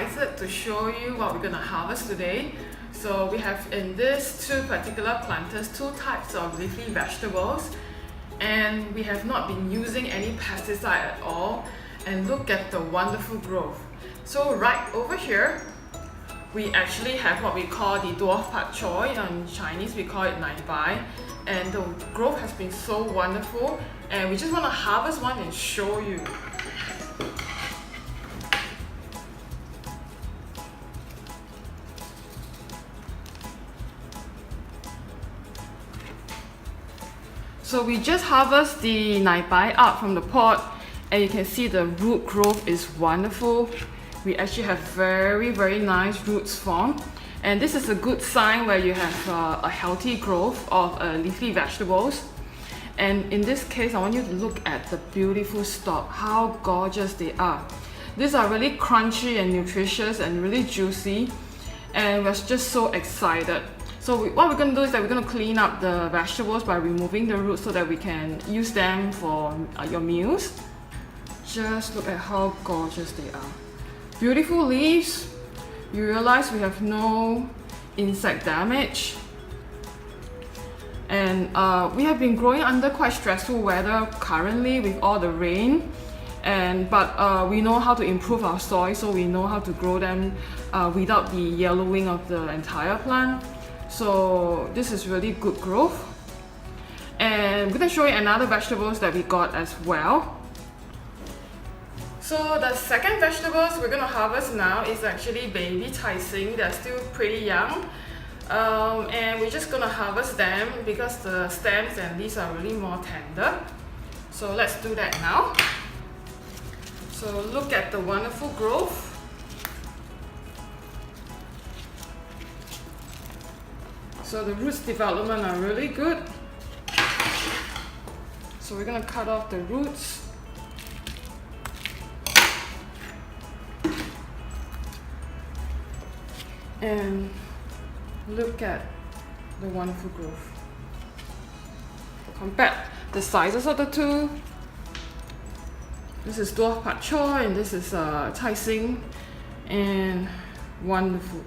excited to show you what we're going to harvest today. So we have in this two particular planters, two types of leafy vegetables, and we have not been using any pesticide at all, and look at the wonderful growth. So right over here, we actually have what we call the dwarf pak choy. In Chinese we call it nai bai, and the growth has been so wonderful, and we just want to harvest one and show you. So we just harvest the nai bai out from the pot, and you can see the root growth is wonderful. We actually have very nice roots formed, and this is a good sign where you have a healthy growth of leafy vegetables. And in this case, I want you to look at the beautiful stalk, how gorgeous they are. These are really crunchy and nutritious and really juicy, and we're just so excited. So what we're going to do is that we're going to clean up the vegetables by removing the roots so that we can use them for your meals. Just look at how gorgeous they are. Beautiful leaves. You realize we have no insect damage. And we have been growing under quite stressful weather currently with all the rain. But we know how to improve our soil, so we know how to grow them without the yellowing of the entire plant. So this is really good growth. And I'm going to show you another vegetables that we got as well. So the second vegetables we're going to harvest now is actually baby taising. They're still pretty young. And we're just going to harvest them because the stems and leaves are really more tender. So let's do that now. So look at the wonderful growth. So the roots development are really good. So we're going to cut off the roots. And look at the wonderful growth. Compare the sizes of the two. This is dwarf pak choy and this is taising, and wonderful.